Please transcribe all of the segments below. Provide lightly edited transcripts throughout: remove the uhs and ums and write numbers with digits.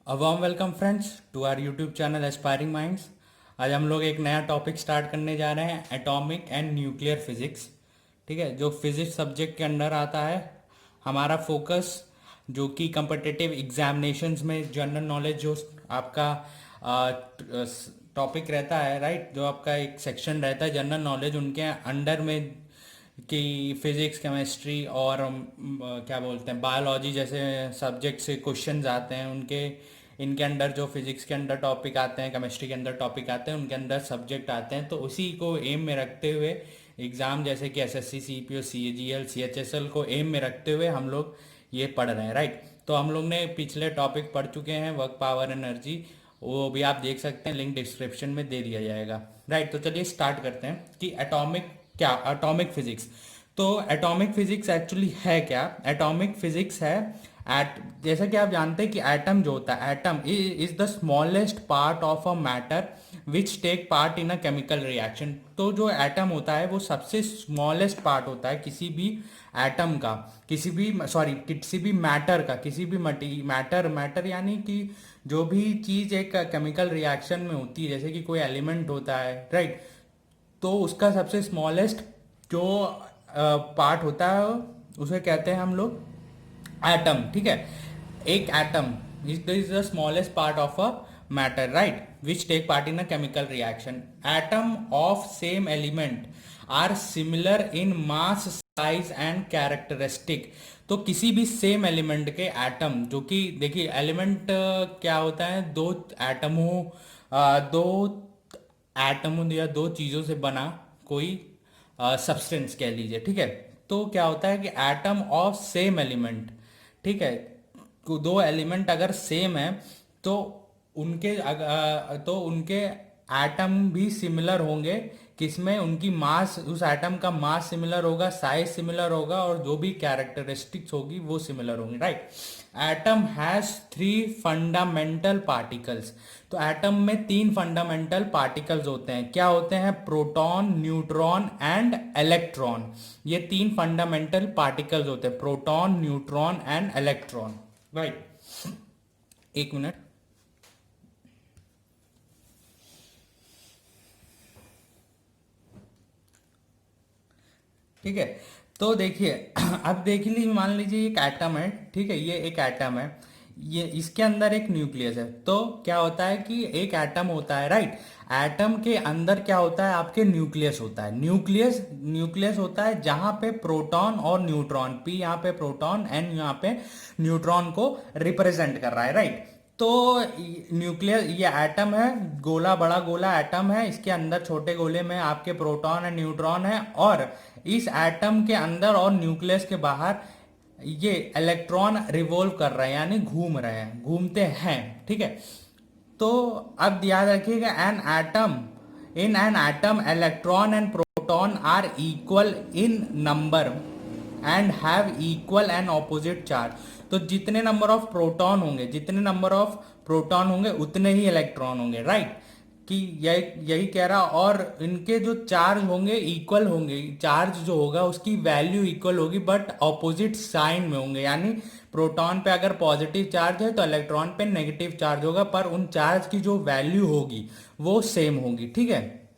A warm welcome friends to our YouTube channel aspiring minds. आज हम लोग एक नया टॉपिक स्टार्ट करने जा रहे हैं, एटॉमिक एंड न्यूक्लियर फिजिक्स। ठीक है, जो फिजिक्स सब्जेक्ट के अंडर आता है। हमारा फोकस जो कि कम्पिटिटिव एग्जामिनेशंस में जनरल नॉलेज जो आपका टॉपिक रहता है, राइट, जो आपका एक सेक्शन रहता है जनरल नॉलेज, उनके अंडर में कि फिजिक्स केमिस्ट्री और क्या बोलते हैं बायोलॉजी जैसे सब्जेक्ट से क्वेश्चंस आते हैं, उनके इनके अंडर जो फिजिक्स के अंदर टॉपिक आते हैं, केमिस्ट्री के अंदर टॉपिक आते हैं, उनके अंदर सब्जेक्ट आते हैं। तो उसी को एम में रखते हुए एग्ज़ाम जैसे कि एसएससी, सीपीओ, सीजीएल, सीएचएसएल को एम में रखते हुए हम लोग ये पढ़ रहे हैं, राइट। तो हम लोग ने पिछले टॉपिक पढ़ चुके हैं, वर्क, पावर, एनर्जी, वो भी आप देख सकते हैं, लिंक डिस्क्रिप्शन में दे दिया जाएगा, राइट। तो चलिए स्टार्ट करते हैं कि एटॉमिक फिजिक्स। तो एटॉमिक फिजिक्स एक्चुअली है क्या? एटॉमिक फिजिक्स है एट जैसा कि आप जानते हैं कि एटम जो होता है, atom is the smallest part of a matter which take part in a chemical reaction. तो जो एटम होता है वो सबसे स्मॉलेस्ट पार्ट होता है किसी भी एटम का, किसी भी मैटर का, किसी भी मैटर यानी कि जो भी चीज एक केमिकल रिएक्शन में होती है, जैसे कि कोई एलिमेंट होता है, राइट। तो उसका सबसे स्मॉलेस्ट जो पार्ट होता है उसे कहते हैं हम लोग एटम। ठीक है, एक atom is the smallest part of a matter, right, which take part in a chemical reaction. Atom of same element are similar in mass, size and characteristic. तो किसी भी सेम एलिमेंट के एटम, जो कि देखिए एलिमेंट क्या होता है, दो एटम या दो चीजों से बना कोई सब्सटेंस कह लीजिए। ठीक है, तो क्या होता है कि एटम ऑफ सेम एलिमेंट, ठीक है, दो एलिमेंट अगर सेम है तो उनके एटम भी सिमिलर होंगे। किसमें? उनकी मास, उस एटम का मास सिमिलर होगा, साइज सिमिलर होगा, और जो भी कैरेक्टरिस्टिक्स होगी वो सिमिलर होंगी, right. Atom has three fundamental particles. तो एटम में तीन फंडामेंटल पार्टिकल्स होते हैं। क्या होते हैं? Proton, neutron and electron. ये तीन फंडामेंटल पार्टिकल्स होते हैं, proton, neutron and electron, right. एक मिनट। ठीक है, तो देखिए अब देख लीजिए, मान लीजिए एक एटम है, ठीक है, ये एक एटम है, ये इसके अंदर एक न्यूक्लियस है। तो क्या होता है कि एक एटम होता है, राइट। एटम के अंदर क्या होता है? आपके न्यूक्लियस होता है। न्यूक्लियस होता है जहां पे प्रोटॉन और न्यूट्रॉन, पी यहाँ पे प्रोटॉन, एन यहाँ पे न्यूट्रॉन को रिप्रेजेंट कर रहा है, राइट। तो न्यूक्लियस, ये एटम है, गोला, बड़ा गोला एटम है, इसके अंदर छोटे गोले में आपके प्रोटॉन और न्यूट्रॉन है, और इस एटम के अंदर और न्यूक्लियस के बाहर ये इलेक्ट्रॉन रिवॉल्व कर रहे हैं, यानी घूम रहे हैं, घूमते हैं। ठीक है, तो अब याद रखिएगा, an atom electron and proton are equal in number and have equal and opposite charge. तो जितने नंबर ऑफ प्रोटॉन होंगे, उतने ही इलेक्ट्रॉन होंगे, राइट। कि यही कह रहा, और इनके जो चार्ज होंगे इक्वल होंगे, चार्ज जो होगा उसकी वैल्यू इक्वल होगी, बट ऑपोजिट साइन में होंगे। यानी प्रोटॉन पे अगर पॉजिटिव चार्ज है तो इलेक्ट्रॉन पे नेगेटिव चार्ज होगा, पर उन चार्ज की जो वैल्यू होगी वो सेम होगी। ठीक है,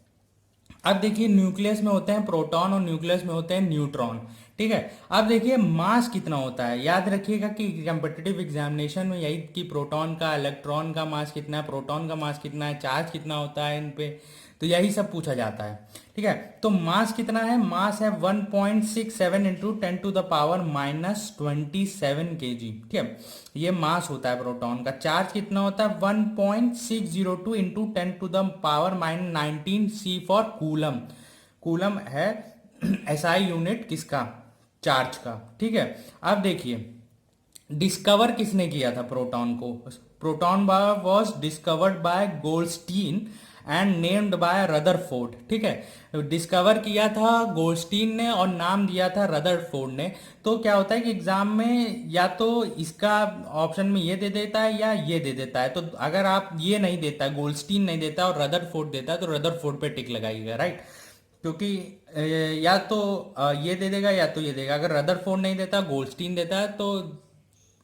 अब देखिए न्यूक्लियस में होते हैं प्रोटॉन और न्यूक्लियस में होते हैं न्यूट्रॉन। ठीक है, अब देखिए मास कितना होता है। याद रखिएगा कि कम्पिटिटिव एग्जामिनेशन में यही कि प्रोटॉन का, इलेक्ट्रॉन का मास कितना है, प्रोटॉन का मास कितना है, चार्ज कितना होता है इन पे, तो यही सब पूछा जाता है। ठीक है, तो मास कितना है? मास है 1.67 इंटू 10⁻⁻27 kg। ठीक है, ये मास होता है प्रोटॉन का। चार्ज कितना होता है? 1.602 into 10⁻⁻19 C for coulomb. Coulomb है एसआई यूनिट किसका? चार्ज का। ठीक है, अब देखिए डिस्कवर किसने किया था प्रोटॉन को? Proton was discovered by Goldstein and named by Rutherford. ठीक है, डिस्कवर किया था गोल्डस्टीन ने और नाम दिया था रदरफोर्ड ने। तो क्या होता है कि एग्जाम में या तो इसका ऑप्शन में ये दे देता है या ये दे देता है। तो अगर आप ये नहीं देता है, गोल्डस्टीन नहीं देता और रदरफोर्ड देता है, तो रदरफोर्ड पे टिक लगाइएगा, राइट। क्योंकि या तो ये दे देगा या तो ये देगा। अगर रदरफोर्ड नहीं देता, गोल्डस्टीन देता है, तो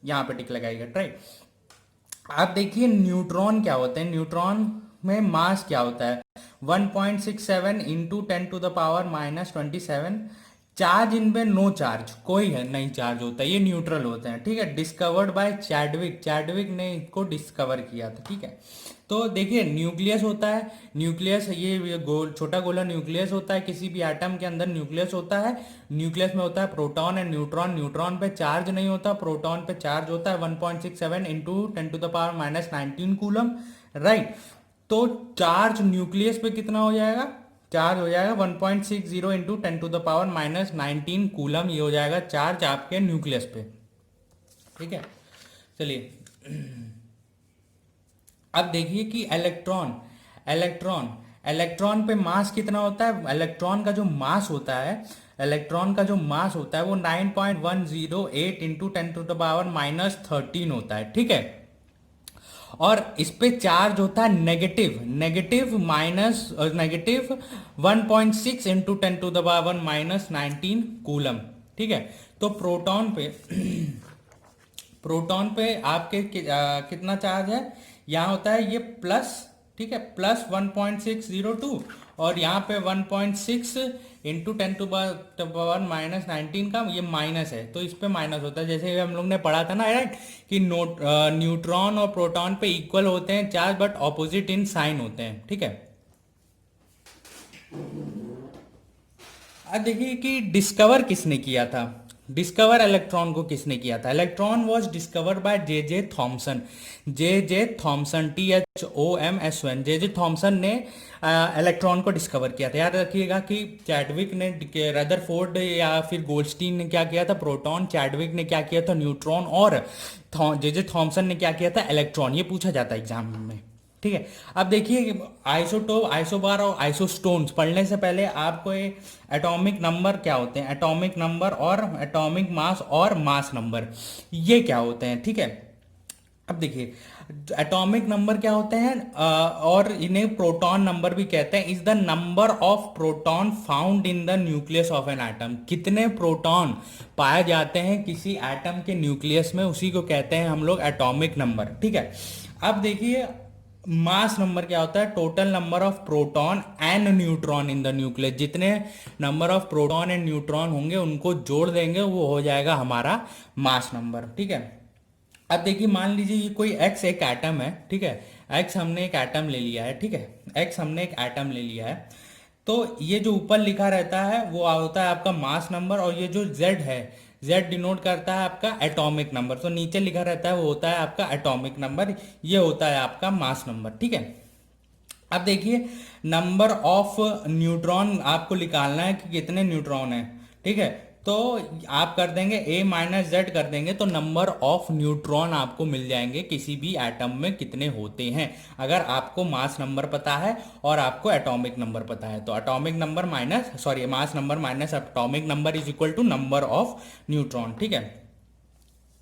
यहाँ पे टिक लगाएगा, राइट। आप देखिए न्यूट्रॉन क्या होते हैं, न्यूट्रॉन में मास क्या होता है, 1.67 इंटू 10⁻⁻27। चार्ज इनमें नो चार्ज, कोई है नहीं चार्ज होता है, ये न्यूट्रल होते हैं, ठीक है। डिस्कवर्ड बाय चैडविक, चैडविक ने इसको डिस्कवर किया था, ठीक है। तो देखिए न्यूक्लियस होता है, न्यूक्लियस ये गोल छोटा गोला न्यूक्लियस होता है, किसी भी एटम के अंदर न्यूक्लियस होता है। न्यूक्लियस में होता है प्रोटॉन एंड न्यूट्रॉन, न्यूट्रॉन पे चार्ज नहीं होता, प्रोटॉन पे चार्ज होता है 1.67 इंटू 10⁻⁻19 कूलम, राइट। तो चार्ज न्यूक्लियस पे कितना हो जाएगा, चार्ज हो जाएगा 1.60 इंटू 10⁻⁻19 कूलम, ये हो जाएगा चार्ज आपके न्यूक्लियस पे, ठीक है। चलिए अब देखिए कि इलेक्ट्रॉन, इलेक्ट्रॉन इलेक्ट्रॉन पे मास कितना होता है, इलेक्ट्रॉन का जो मास होता है, इलेक्ट्रॉन का जो मास होता है वो 9.108 इंटू 10⁻⁻13 होता है, ठीक है। और इस पे चार्ज होता है नेगेटिव, नेगेटिव 1.6 इंटू 10⁻⁻19 कूलम, ठीक है। तो प्रोटॉन पे प्रोटॉन पे आपके कितना चार्ज है, यहाँ होता है ये प्लस, ठीक है, प्लस 1.602, और यहाँ पे 1.6 इंटू 10⁻⁻19 का ये माइनस है, तो इस पे माइनस होता है। जैसे हम लोग ने पढ़ा था ना, राइट, कि न्यूट्रॉन और प्रोटॉन पे इक्वल होते हैं charge but opposite in sign होते हैं, ठीक है। अब देखिए कि डिस्कवर किसने किया था, डिस्कवर इलेक्ट्रॉन को किसने किया था। Electron was discovered by J J Thomson, J J Thomson, THOMSON, J J Thomson ने इलेक्ट्रॉन को डिस्कवर किया था। याद रखिएगा कि चैडविक ने, रदरफोर्ड या फिर गोल्डस्टीन ने क्या किया था, प्रोटॉन, चैडविक ने क्या किया था, न्यूट्रॉन, और जे जे थॉमसन ने क्या किया था, इलेक्ट्रॉन। ये पूछा जाता है एग्जाम में, ठीक है। अब देखिए आइसोटोप, आइसोबार और आइसोस्टोन्स पढ़ने से पहले आपको एटॉमिक नंबर क्या होते हैं, एटॉमिक नंबर और एटॉमिक मास और मास नंबर, ये क्या होते हैं, ठीक है। अब देखिए एटॉमिक नंबर क्या होते हैं, और इन्हें प्रोटॉन नंबर भी कहते हैं, is the number of proton found in the nucleus of an atom. कितने प्रोटॉन पाए जाते हैं किसी एटम के न्यूक्लियस में, उसी को कहते हैं हम लोग एटॉमिक नंबर, ठीक है। अब देखिए मास नंबर क्या होता है, total number of proton and neutron in the nucleus. जितने number of proton and neutron होंगे उनको जोड़ देंगे, वो हो जाएगा हमारा मास नंबर, ठीक है। अब देखिए मान लीजिए ये कोई एक्स एक एटम है, ठीक है, एक्स हमने एक एटम ले लिया है, ठीक है, एक्स हमने एक एटम ले लिया है। तो ये जो ऊपर लिखा रहता है वो होता है आपका मास नंबर, और ये जो जेड है, जेड डिनोट करता है आपका एटॉमिक नंबर, तो नीचे लिखा रहता है वो होता है आपका एटॉमिक नंबर, ये होता है आपका मास नंबर, ठीक है। अब देखिए नंबर ऑफ न्यूट्रॉन आपको निकालना है कि कितने न्यूट्रॉन है, ठीक है। तो आप कर देंगे A-Z कर देंगे तो नंबर ऑफ न्यूट्रॉन आपको मिल जाएंगे किसी भी एटम में कितने होते हैं, अगर आपको मास नंबर पता है और आपको एटॉमिक नंबर पता है। तो atomic number minus, sorry, mass number minus atomic number is equal to number of neutron, ठीक है।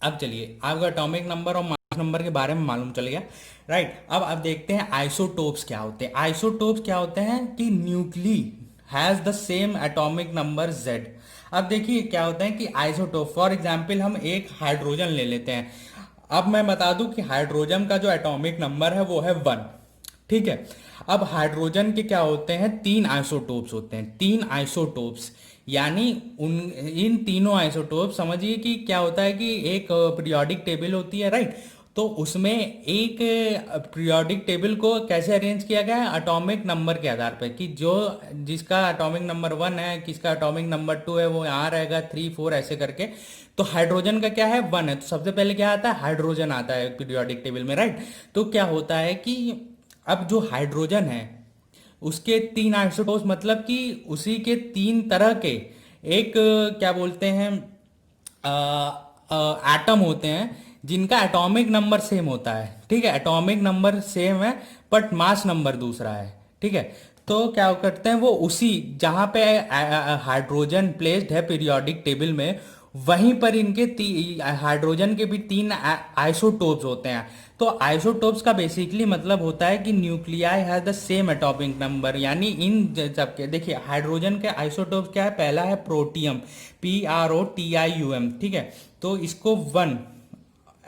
अब चलिए आपको एटॉमिक नंबर और मास नंबर के बारे में मालूम चल गया, राइट। अब देखते हैं आइसोटोप्स क्या होते हैं। आइसोटोप्स क्या होते हैं कि nuclei has the same atomic number Z। अब देखिए क्या होता है कि आइसोटोप, फॉर एग्जाम्पल हम एक हाइड्रोजन ले लेते हैं। अब मैं बता दूं कि हाइड्रोजन का जो एटॉमिक नंबर है वो है 1, ठीक है। अब हाइड्रोजन के क्या होते हैं, 3 आइसोटोप्स होते हैं, 3 आइसोटोप्स, यानी उन इन तीनों आइसोटोप, समझिए कि क्या होता है कि एक पीरियोडिक टेबल होती है, राइट। तो उसमें एक पीरियोडिक टेबल को कैसे अरेंज किया गया है, एटॉमिक नंबर के आधार पर, कि जो जिसका एटॉमिक नंबर 1 है, किसका एटॉमिक नंबर 2 है, वो यहाँ रहेगा, 3 4 ऐसे करके। तो हाइड्रोजन का क्या है, 1 है, तो सबसे पहले क्या आता है, हाइड्रोजन आता है पीरियोडिक टेबल में, राइट। तो क्या होता है कि अब जो हाइड्रोजन है उसके 3 आइसोटोप्स, मतलब कि उसी के 3 तरह के एक क्या बोलते हैं एटम होते हैं जिनका एटॉमिक नंबर सेम होता है, ठीक है, एटॉमिक नंबर सेम है बट मास नंबर दूसरा है, ठीक है। तो क्या करते हैं वो उसी जहां पे हाइड्रोजन प्लेस्ड है पीरियोडिक टेबल में, वहीं पर इनके हाइड्रोजन के भी 3 आइसोटोप्स होते हैं। तो आइसोटोप्स का बेसिकली मतलब होता है कि nuclei has the same atomic number, यानी इन सबके, देखिए हाइड्रोजन के आइसोटोप्स क्या है, पहला है प्रोटियम, PROTIUM, ठीक है। तो इसको 1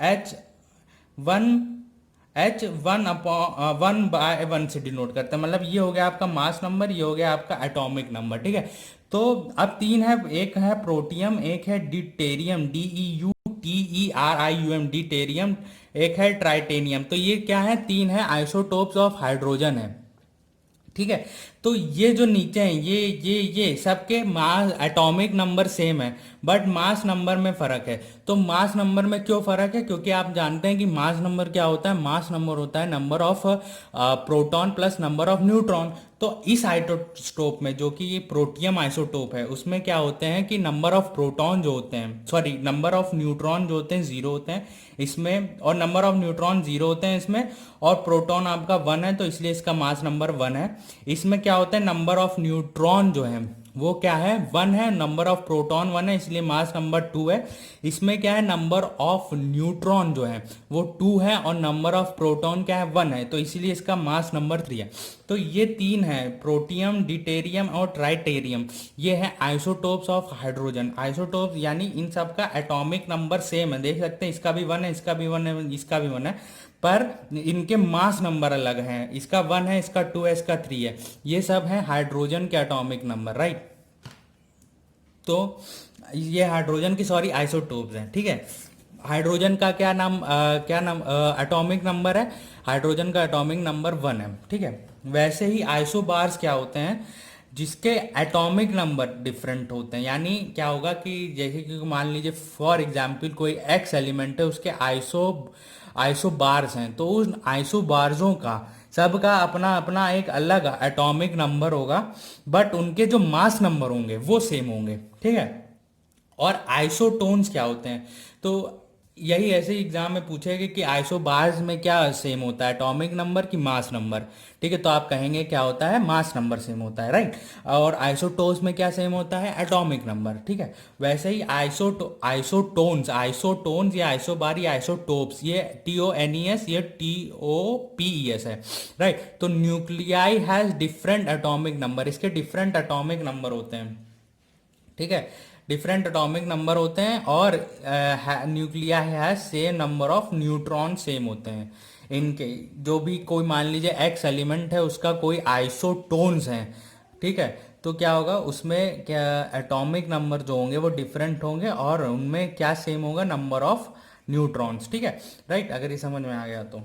H 1 एच वन अपॉन 1/1 से डिनोट करते हैं, मतलब ये हो गया आपका मास नंबर, ये हो गया आपका एटॉमिक नंबर, ठीक है। तो अब तीन है, एक है प्रोटियम, एक है डिटेरियम, DEUTERIUM डिटेरियम, एक है ट्राइटेनियम। तो ये क्या है, तीन है आइसोटोप्स ऑफ हाइड्रोजन है, ठीक है। तो ये जो नीचे हैं ये सबके मास एटॉमिक नंबर सेम है, बट मास नंबर में फर्क है। तो मास नंबर में क्यों फर्क है, क्योंकि आप जानते हैं कि मास नंबर क्या होता है, मास नंबर होता है number of proton plus number of neutron. तो इस आइसोटोप में, जो कि ये प्रोटियम आइसोटोप है, उसमें क्या होते हैं कि नंबर ऑफ प्रोटॉन जो होते हैं, सॉरी नंबर ऑफ न्यूट्रॉन जो होते हैं जीरो होते हैं इसमें, और नंबर ऑफ न्यूट्रॉन जीरो होते हैं इसमें, और प्रोटॉन आपका वन है, तो इसलिए इसका मास नंबर वन है। इसमें क्या होता है, नंबर ऑफ न्यूट्रॉन जो है वो क्या है, वन है, नंबर ऑफ प्रोटॉन वन है, इसलिए मास नंबर टू है। इसमें क्या है, नंबर ऑफ न्यूट्रॉन जो है वो टू है, और नंबर ऑफ प्रोटॉन क्या है, वन है, तो इसीलिए इसका मास नंबर थ्री है। तो ये तीन है, प्रोटियम, डिटेरियम और ट्राइटेरियम, ये है आइसोटोप्स ऑफ हाइड्रोजन। आइसोटोप्स यानी इन सब का एटॉमिक नंबर सेम है, देख सकते हैं इसका भी वन है, इसका भी वन है, इसका भी वन है, पर इनके मास नंबर अलग हैं, इसका वन है, इसका टू है, इसका थ्री है। ये सब है हाइड्रोजन के एटॉमिक नंबर, राइट। तो ये हाइड्रोजन की सॉरी आइसोटोप्स हैं, ठीक है। हाइड्रोजन का क्या नाम एटॉमिक नंबर है, हाइड्रोजन का एटॉमिक नंबर वन है, ठीक है। वैसे ही आइसोबार्स क्या होते हैं, जिसके एटॉमिक नंबर डिफरेंट होते हैं। यानी क्या होगा कि जैसे कि मान लीजिए फॉर एग्जांपल कोई एक्स एलिमेंट है, उसके आइसोबार्स हैं, तो उन आइसोबार्सों का सबका अपना अपना एक अलग एटॉमिक नंबर होगा, बट उनके जो मास नंबर होंगे वो सेम होंगे, ठीक है। और आइसोटोन्स क्या होते हैं, तो यही ऐसे एग्जाम में पूछेगा कि आइसोबार्स में क्या सेम होता है, एटॉमिक नंबर की मास नंबर, ठीक है। तो आप कहेंगे क्या होता है, मास नंबर सेम होता है, राइट। और आइसोटोन्स में क्या सेम होता है, एटॉमिक नंबर, ठीक है। वैसे ही आइसोटोन्स या आइसोबार या आइसोटोप्स, ये TONES, ये TOPES है, राइट। तो nuclei has different atomic number, इसके डिफरेंट एटॉमिक नंबर होते हैं, ठीक है, डिफरेंट एटॉमिक नंबर होते हैं। और न्यूक्लिया है same number of neutron same होते हैं इनके। जो भी कोई मान लीजिए एक्स एलिमेंट है, उसका कोई आइसोटोन्स हैं, ठीक है, तो क्या होगा उसमें, क्या एटॉमिक नंबर जो होंगे वो डिफरेंट होंगे, और उनमें क्या सेम होगा, नंबर ऑफ न्यूट्रॉन्स, ठीक है, राइट। अगर ये समझ में आ गया तो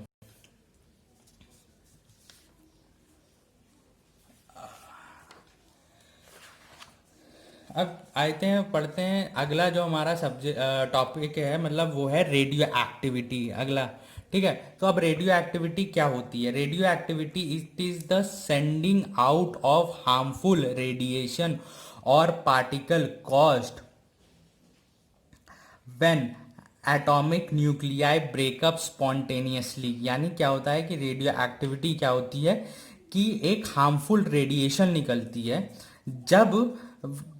अब आते हैं, पढ़ते हैं अगला जो हमारा सब्जेक्ट टॉपिक है, मतलब वो है रेडियो एक्टिविटी अगला, ठीक है। तो अब रेडियो एक्टिविटी क्या होती है, radioactivity it is the sending out of harmful radiation और particle caused when atomic nuclei break up spontaneously. यानी क्या होता है कि रेडियो एक्टिविटी क्या होती है कि एक हार्मफुल रेडिएशन निकलती है जब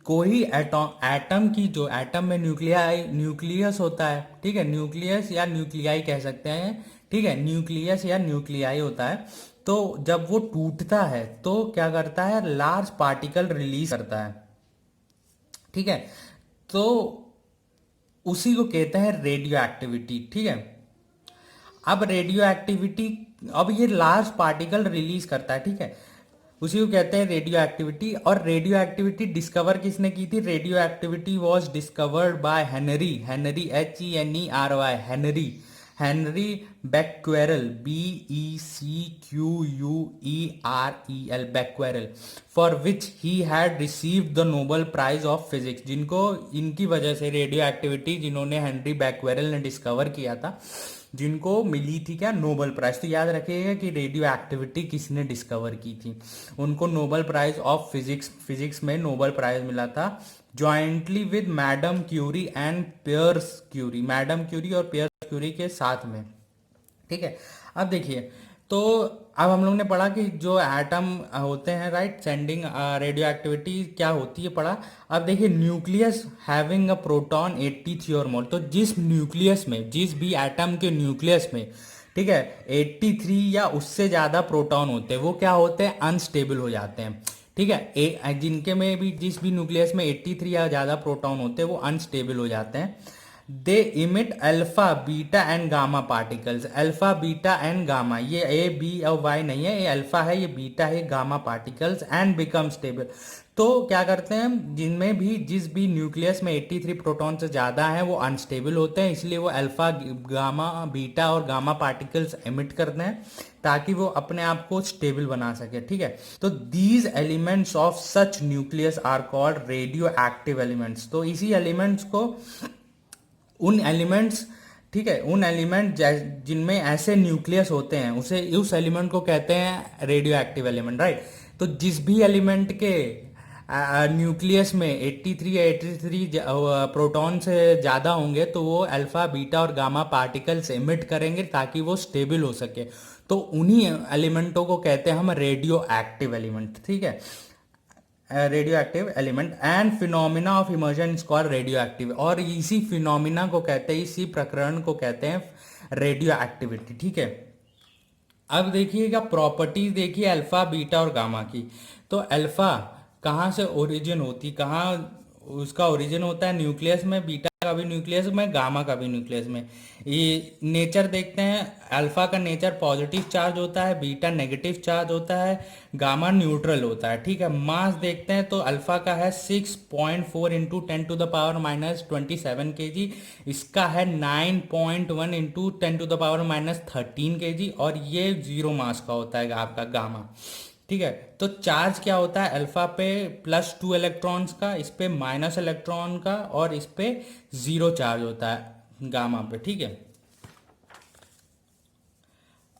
कोई एटम की, जो एटम में न्यूक्लियस होता है, ठीक है, न्यूक्लियस या न्यूक्लियाई कह सकते हैं, ठीक है, न्यूक्लियस या न्यूक्लियाई होता है। तो जब वो टूटता है तो क्या करता है, लार्ज पार्टिकल रिलीज करता है, ठीक है। तो उसी को कहते हैं रेडियो एक्टिविटी, ठीक है। अब रेडियो एक्टिविटी, अब ये लार्ज पार्टिकल रिलीज करता है, ठीक है, उसी को कहते हैं रेडियो एक्टिविटी। और रेडियो एक्टिविटी डिस्कवर किसने की थी, radioactivity was discovered by Henri HENERY, Henri Becquerel, BECQUEREL, Becquerel, for which he had received the Nobel prize of physics. जिनको, इनकी वजह से रेडियो एक्टिविटी, जिन्होंने हेनरी बैक्वेरल ने डिस्कवर किया था, जिनको मिली थी क्या, नोबेल प्राइज। तो याद रखिएगा कि रेडियो एक्टिविटी किसने डिस्कवर की थी, उनको नोबेल प्राइज ऑफ फिजिक्स में नोबेल प्राइज मिला था, jointly with madam Curie and Pierre Curie, madam Curie और पियर्स क्यूरी के साथ में, ठीक है। अब देखिए, तो अब हम लोग ने पढ़ा कि जो एटम होते हैं, राइट, सेंडिंग रेडियो एक्टिविटी क्या होती है पढ़ा। अब देखिए, न्यूक्लियस हैविंग अ प्रोटॉन 83 और मोर, तो जिस न्यूक्लियस में, जिस भी एटम के न्यूक्लियस में, ठीक है, 83 या उससे ज़्यादा प्रोटॉन होते हैं, वो क्या होते हैं, अनस्टेबल हो जाते हैं, ठीक है। जिनके में भी, जिस भी न्यूक्लियस में 83 या ज़्यादा प्रोटॉन होते हैं वो अनस्टेबल हो जाते हैं। They emit alpha beta and gamma particles. Alpha beta and gamma, ये ए बी और वाई नहीं है, ये अल्फा है, ये बीटा है, gamma particles and become stable. तो क्या करते हैं, जिनमें भी जिस भी न्यूक्लियस में 83 प्रोटॉन से ज़्यादा हैं वो अनस्टेबल होते हैं, इसलिए वो अल्फा गामा बीटा और गामा पार्टिकल्स एमिट करते हैं ताकि वो अपने आप को स्टेबल बना सके। ठीक है, तो these elements of such nucleus are called radioactive elements. तो इसी एलिमेंट्स को, उन एलिमेंट्स, ठीक है, उन एलिमेंट जिनमें ऐसे न्यूक्लियस होते हैं उसे, उस एलिमेंट को कहते हैं रेडियो एक्टिव एलिमेंट, राइट। तो जिस भी एलिमेंट के न्यूक्लियस में 83 या 83 प्रोटॉन से ज़्यादा होंगे तो वो अल्फा बीटा और गामा पार्टिकल्स एमिट करेंगे ताकि वो स्टेबल हो सके। तो उन्हीं एलिमेंटों को कहते हैं हम रेडियो एक्टिव एलिमेंट। ठीक है, radio active element and phenomena of immersion is called radio active. और इसी फिनोमिना को कहते हैं, इसी प्रकरण को कहते हैं रेडियो एक्टिविटी। ठीक है, अब देखिएगा प्रॉपर्टीज देखिए अल्फा बीटा और गामा की। तो अल्फा कहाँ से ओरिजिन होती, कहाँ उसका ओरिजिन होता है, न्यूक्लियस में, बीटा का भी न्यूक्लियस में, गामा का भी न्यूक्लियस में। ये नेचर देखते हैं, अल्फा का नेचर पॉजिटिव चार्ज होता है, बीटा नेगेटिव चार्ज होता है, गामा न्यूट्रल होता है। ठीक है, मास देखते हैं तो अल्फा का है 6.4 इंटू 10⁻⁻27 kg, इसका है 9.1 इंटू 10⁻⁻13 kg, और ये जीरो मास का होता है आपका गामा। ठीक है, तो चार्ज क्या होता है अल्फा पे +2 इलेक्ट्रॉन्स का, इस पे माइनस इलेक्ट्रॉन का, और इस पे जीरो चार्ज होता है गामा पे। ठीक है,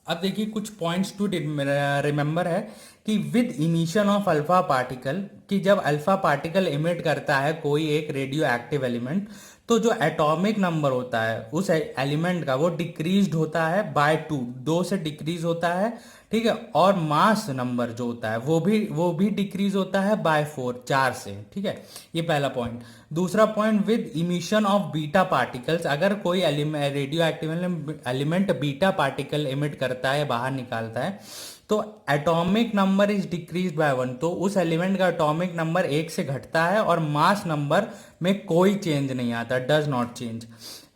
अब देखिए कुछ पॉइंट्स टू रिमेंबर है कि with emission of alpha particle, कि जब अल्फा पार्टिकल इमिट करता है कोई एक रेडियो एक्टिव एलिमेंट, तो जो एटॉमिक नंबर होता है उस एलिमेंट का वो डिक्रीज्ड होता है बाय 2, 2 से डिक्रीज होता है। ठीक है, और मास नंबर जो होता है वो भी डिक्रीज होता है बाय 4, 4 से। ठीक है, ये पहला पॉइंट। दूसरा point, with emission of beta particles, अगर कोई radio active element beta particle emit करता है, बाहर निकालता है, तो atomic number is decrease by 1, तो उस एलिमेंट का एटॉमिक नंबर 1 से घटता है और मास नंबर में कोई चेंज नहीं आता, डज नॉट चेंज।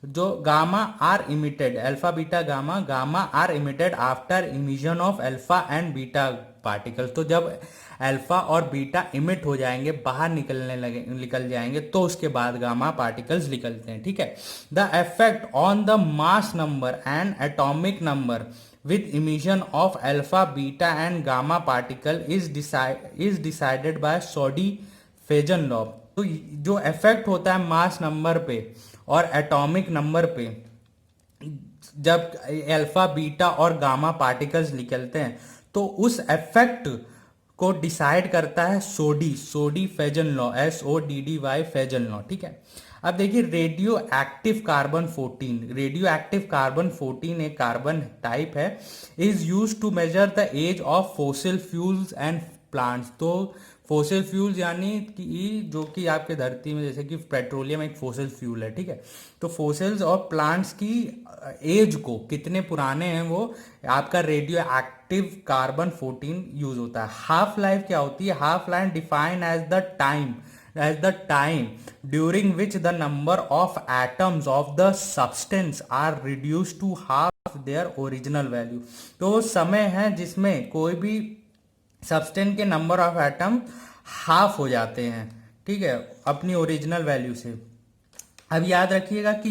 जो gamma are emitted, alpha beta gamma, gamma are emitted after emission of alpha and beta particle. तो जब अल्फा और बीटा इमिट हो जाएंगे, बाहर निकल जाएंगे, तो उसके बाद गामा पार्टिकल्स निकलते हैं। ठीक है, the effect on the mass number and atomic number with emission of alpha beta and gamma particle is decided by Soddy-Fejan law। तो जो इफेक्ट होता है मास नंबर पे और एटॉमिक नंबर पे जब अल्फा बीटा और गामा पार्टिकल्स निकलते हैं, तो उस इफेक्ट को डिसाइड करता है Soddy Fajans law, SODDY Fajans law. ठीक है, अब देखिए radioactive carbon 14, radioactive carbon 14 एक कार्बन टाइप है, is use to measure the age of fossil fuels and plants. तो फोसिल फ्यूल्स यानी कि जो कि आपके धरती में, जैसे कि पेट्रोलियम एक फोसिल फ्यूल है। ठीक है, तो फोसिल्स और प्लांट्स की एज को, कितने पुराने हैं वो, आपका रेडियो एक्टिव कार्बन 14 यूज होता है। हाफ लाइफ क्या होती है, half life defined as the time during which the number of atoms of the substance are reduced to half their original value। तो समय है जिसमें कोई भी सब्सटेंस के नंबर ऑफ एटम हाफ हो जाते हैं, ठीक है, अपनी ओरिजिनल वैल्यू से। अब याद रखिएगा कि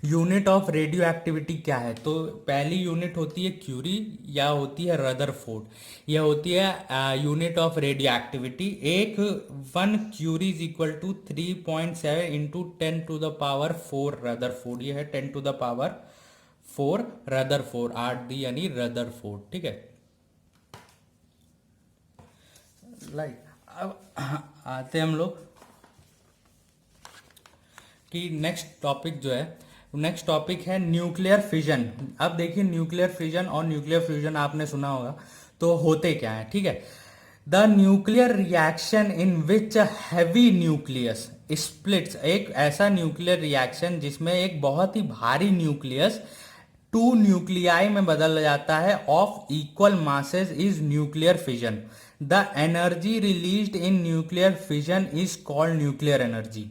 यूनिट ऑफ रेडियो एक्टिविटी क्या है। तो पहली यूनिट होती है क्यूरी या होती है रदरफोर्ड, यह होती है unit of radioactivity. 1 curie is equal to 3.7 into 10⁴ Rutherford, ये है 10⁴ रदरफोर्ड, RD यानी रदरफोर्ड। ठीक है, अब आते हैं हम लोग कि नेक्स्ट टॉपिक जो है, नेक्स्ट टॉपिक है न्यूक्लियर फिजन। अब देखिए न्यूक्लियर फिजन और न्यूक्लियर फ्यूजन आपने सुना होगा, तो होते क्या है। ठीक है, the nuclear reaction in which heavy nucleus splits, एक ऐसा न्यूक्लियर रिएक्शन जिसमें एक बहुत ही भारी न्यूक्लियस 2 न्यूक्लियाई में बदल जाता है of equal masses, is nuclear fission. The energy released in nuclear fission is called nuclear energy.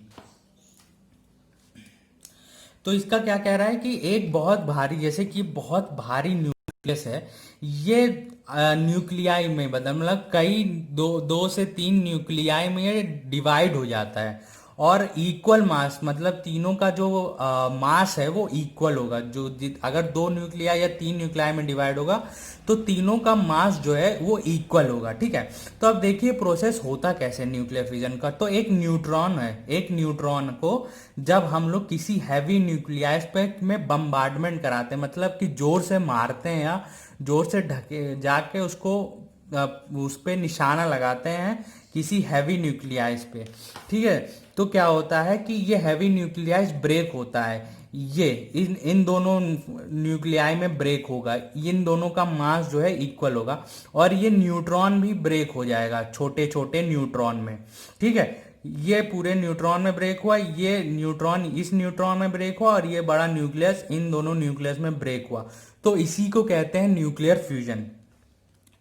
तो इसका क्या कह रहा है कि एक बहुत भारी, जैसे कि बहुत भारी न्यूक्लियस है, ये न्यूक्लियाई में बदल, मतलब कई दो से तीन न्यूक्लियाई में डिवाइड हो जाता है। और इक्वल मास, मतलब तीनों का जो मास है वो इक्वल होगा। अगर दो न्यूक्लियाई या तीन न्यूक्लियाई में डिवाइड होगा तो तीनों का मास जो है वो इक्वल होगा, ठीक है। तो अब देखिए प्रोसेस होता कैसे न्यूक्लियर फिजन का। तो एक न्यूट्रॉन है, एक न्यूट्रॉन को जब हम लोग किसी हैवी न्यूक्लियस पे में बम्बार्डमेंट कराते हैं, मतलब कि जोर से मारते हैं या जोर से ढके जाके उसको उस पे निशाना लगाते हैं किसी हैवी न्यूक्लियाइस पे, ठीक है। तो क्या होता है कि ये हैवी न्यूक्लियाइस ब्रेक होता है, ये इन दोनों न्यूक्लियाई में ब्रेक होगा, इन दोनों का मास जो है इक्वल होगा, और ये न्यूट्रॉन भी ब्रेक हो जाएगा छोटे छोटे न्यूट्रॉन में, ठीक है। ये पूरे न्यूट्रॉन में ब्रेक हुआ, ये न्यूट्रॉन इस न्यूट्रॉन में ब्रेक हुआ, और ये बड़ा न्यूक्लियस इन दोनों न्यूक्लियस में ब्रेक हुआ। तो इसी को कहते हैं न्यूक्लियर फ्यूजन,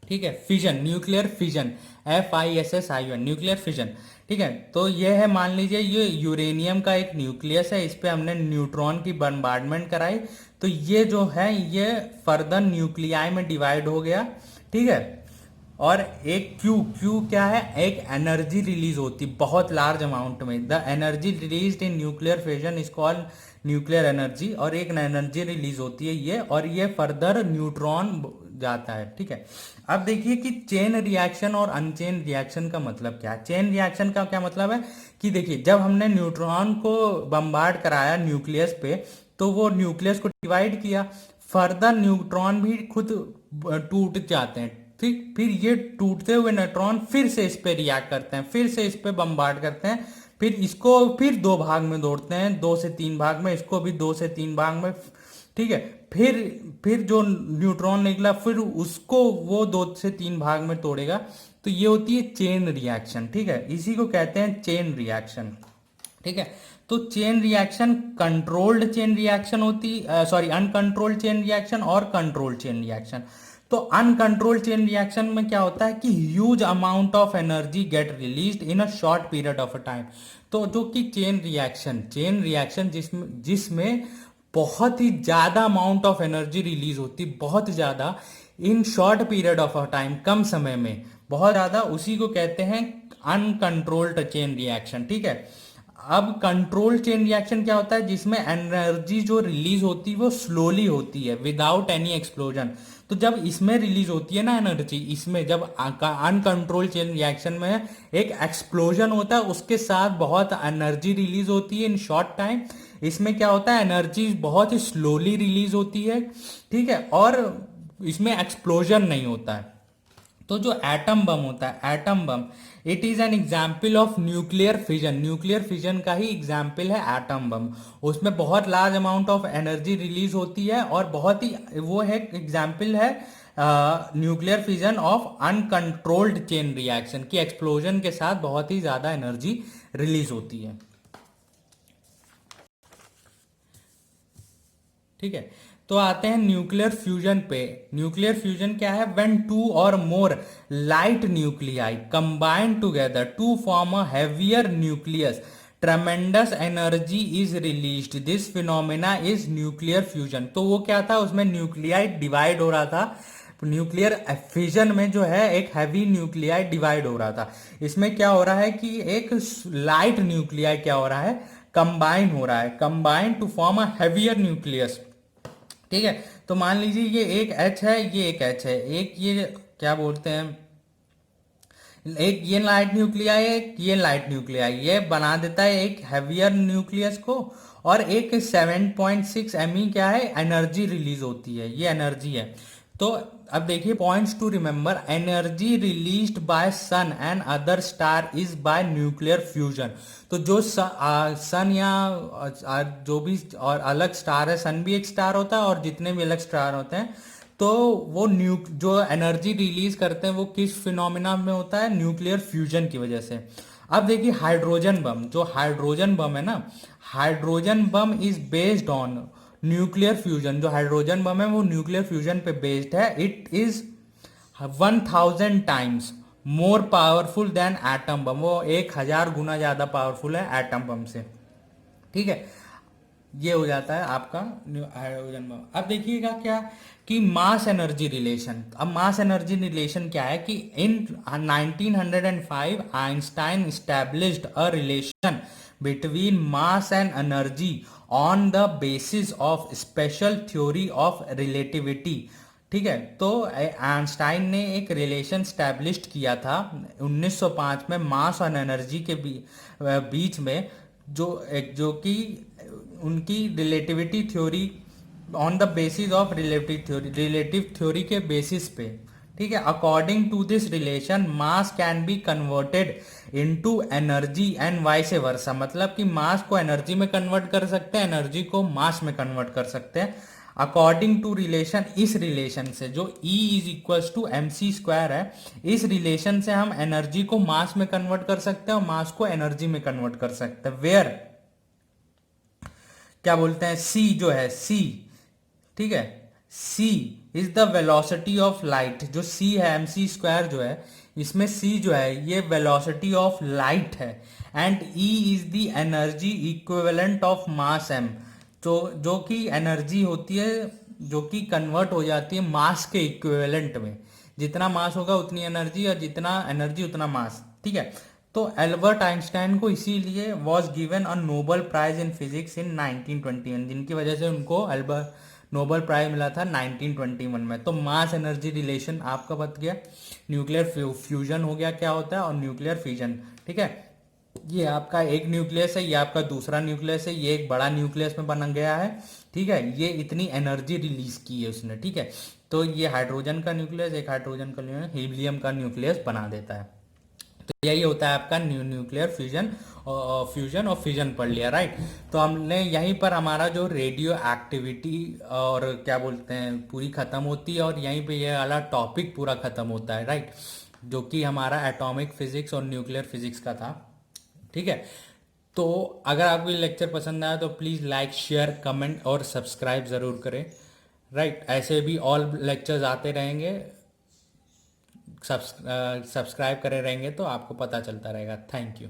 ठीक है। Fission, nuclear fission, FISSION, nuclear fission, ठीक है। तो ये है, मान लीजिए ये यूरेनियम का एक न्यूक्लियस है, इस पे हमने न्यूट्रॉन की बम्बार्डमेंट कराई, तो ये जो है ये फर्दर न्यूक्लियाई में डिवाइड हो गया, ठीक है। और एक क्यू, क्यू क्या है, एक एनर्जी रिलीज होती बहुत लार्ज अमाउंट में, the energy release in nuclear fission is called nuclear energy, और एक एनर्जी रिलीज होती है ये, और ये फर्दर न्यूट्रॉन जाता है, ठीक है। अब देखिए कि चेन रिएक्शन और अनचेन रिएक्शन का मतलब क्या है। चेन रिएक्शन का क्या मतलब है कि देखिए जब हमने न्यूट्रॉन को बम्बार्ड कराया न्यूक्लियस पे, तो वो न्यूक्लियस को डिवाइड किया, फर्दर न्यूट्रॉन भी खुद टूट जाते हैं, ठीक। फिर ये टूटते हुए न्यूट्रॉन फिर से इस पे रिएक्ट करते हैं, फिर से इस पे बम्बार्ड करते हैं, फिर इसको फिर दो भाग में तोड़ते हैं, दो से तीन भाग में, इसको भी दो से तीन भाग में, ठीक है। फिर जो न्यूट्रॉन निकला फिर उसको वो दो से तीन भाग में तोड़ेगा। तो ये होती है चेन रिएक्शन, ठीक है। इसी को कहते हैं चेन रिएक्शन, ठीक है। तो chain reaction controlled chain reaction होती, सॉरी अनकंट्रोल्ड चेन रिएक्शन और कंट्रोल्ड चेन रिएक्शन। तो अनकंट्रोल्ड चेन रिएक्शन में क्या होता है कि huge amount of energy get released in a short period of a time. तो जो कि चेन रिएक्शन जिसमें बहुत ही ज्यादा अमाउंट ऑफ एनर्जी रिलीज होती, बहुत ज्यादा, in short period of a time, कम समय में बहुत ज्यादा, उसी को कहते हैं अनकंट्रोल्ड चेन रिएक्शन, ठीक है। अब कंट्रोल चेन रिएक्शन क्या होता है, जिसमें एनर्जी जो रिलीज होती है वो स्लोली होती है, विदाउट एनी एक्सप्लोजन। तो जब इसमें रिलीज होती है ना एनर्जी, इसमें जब अनकंट्रोल चेन रिएक्शन में एक एक्सप्लोजन होता है, उसके साथ बहुत एनर्जी रिलीज होती है इन शॉर्ट टाइम। इसमें क्या होता है, एनर्जी बहुत ही स्लोली रिलीज होती है, ठीक है, और इसमें एक्सप्लोजन नहीं होता है। तो जो एटम बम होता है, atom bomb, it is an example of nuclear fission. Nuclear fission का ही एग्जाम्पल है एटम बम। उसमें बहुत large amount of energy release होती है, और बहुत ही वो है एग्जाम्पल है nuclear fission of uncontrolled chain reaction की, एक्सप्लोजन के साथ बहुत ही ज्यादा एनर्जी रिलीज होती है, ठीक है। तो आते हैं न्यूक्लियर फ्यूजन पे। न्यूक्लियर फ्यूजन क्या है, व्हेन टू और more light nuclei combine together to form a heavier nucleus, tremendous energy is released, this phenomena is nuclear fusion. तो वो क्या था, उसमें न्यूक्लियाई डिवाइड हो रहा था, न्यूक्लियर फिजन में जो है एक हैवी न्यूक्लियाई डिवाइड हो रहा था। इसमें क्या हो रहा है कि एक लाइट न्यूक्लियाई क्या हो रहा है, कंबाइन हो रहा है, combine to form a heavier nucleus, ठीक है। तो मान लीजिए ये एक H है, ये एक H है, एक ये क्या बोलते हैं, एक ये लाइट न्यूक्लियाई है, एक ये लाइट न्यूक्लियाई, ये बना देता है एक हैवियर न्यूक्लियस को, और एक 7.6 MeV क्या है, एनर्जी रिलीज होती है, ये एनर्जी है। तो अब देखिए points to remember, energy released by sun and other star is by nuclear fusion. तो जो सन या जो भी और अलग स्टार है, सन भी एक स्टार होता है और जितने भी अलग स्टार होते हैं, तो वो जो एनर्जी रिलीज करते हैं वो किस फिनोमिना में होता है, न्यूक्लियर फ्यूजन की वजह से। अब देखिए हाइड्रोजन बम, जो हाइड्रोजन बम है ना, hydrogen bomb is based on nuclear fusion. जो हाइड्रोजन बम है वो न्यूक्लियर फ्यूजन पे बेस्ड है। It is 1000 times more powerful than atom bomb, वो 1000 गुना ज्यादा पावरफुल है एटम बम से, ठीक है। ये हो जाता है आपका हाइड्रोजन बम। अब देखिएगा क्या कि मास एनर्जी रिलेशन। अब मास एनर्जी रिलेशन क्या है कि इन 1905 Einstein established a relation between mass and energy on the basis of special theory of relativity. ठीक है, तो आइंस्टाइन ने एक रिलेशन स्टैब्लिश्ड किया था 1905 में मास और एनर्जी के बीच में, जो कि उनकी relativity theory on the basis of relative theory के बेसिस पे। ठीक है, according to this relation mass can be converted into energy and vice versa. मतलब कि मास को एनर्जी में कन्वर्ट कर सकते हैं, एनर्जी को मास में कन्वर्ट कर सकते हैं अकॉर्डिंग टू रिलेशन। इस रिलेशन से जो E is equals to M C square है, इस रिलेशन से हम एनर्जी को मास में कन्वर्ट कर सकते हैं और मास को एनर्जी में कन्वर्ट कर सकते हैं। वेयर क्या बोलते हैं, सी जो है सी, ठीक है, C is the velocity of light. जो सी है एम सी स्क्वायर जो है, इसमें सी जो है ये वेलोसिटी ऑफ लाइट है, and E is the energy equivalent of mass M. तो जो कि एनर्जी होती है जो कि कन्वर्ट हो जाती है मास के इक्विवेलेंट में। जितना मास होगा उतनी एनर्जी, और जितना एनर्जी उतना मास। ठीक है, तो एल्बर्ट आइंस्टाइन को इसीलिए was given a Nobel prize in physics in 1921, जिनकी वजह से उनको एल्बर्ट नोबेल प्राइज मिला था 1921 में। तो मास एनर्जी रिलेशन आपका बत गया, न्यूक्लियर फ्यूजन हो गया क्या होता है, और न्यूक्लियर फिजन। ठीक है, ये आपका एक न्यूक्लियस है, ये आपका दूसरा न्यूक्लियस है, ये एक बड़ा न्यूक्लियस में बन गया है। ठीक है, ये इतनी एनर्जी रिलीज की है उसने। ठीक है, तो ये हाइड्रोजन का न्यूक्लियस, एक हाइड्रोजन का हीलियम का न्यूक्लियस बना देता है। तो यही होता है आपका न्यूक्लियर फ्यूजन और फिजन पढ़ लिया, राइट। तो हमने यहीं पर हमारा जो रेडियो एक्टिविटी और क्या बोलते हैं पूरी खत्म होती है, और यहीं पे ये वाला टॉपिक पूरा खत्म होता है, राइट, जो कि हमारा एटॉमिक फिजिक्स और न्यूक्लियर फिजिक्स का था। ठीक है, तो अगर आपको ये लेक्चर पसंद आया तो प्लीज़ लाइक शेयर कमेंट और सब्सक्राइब ज़रूर करें, राइट। ऐसे भी ऑल लेक्चर्स आते रहेंगे, सब्सक्राइब करे रहेंगे तो आपको पता चलता रहेगा। Thank you.